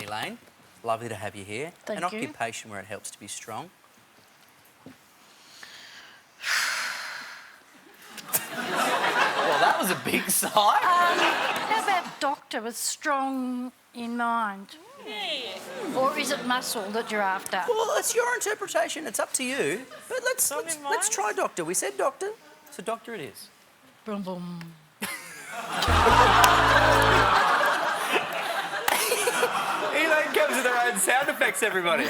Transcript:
Elaine, lovely to have you here. Thank An you. occupation where it helps to be strong. Well, that was a big sigh. How about doctor with strong in mind? Or is it muscle that you're after? Well, it's your interpretation. It's up to you. But let's try doctor. We said doctor, so doctor it is. Bom-bom. Elaine comes with her own sound effects, everybody.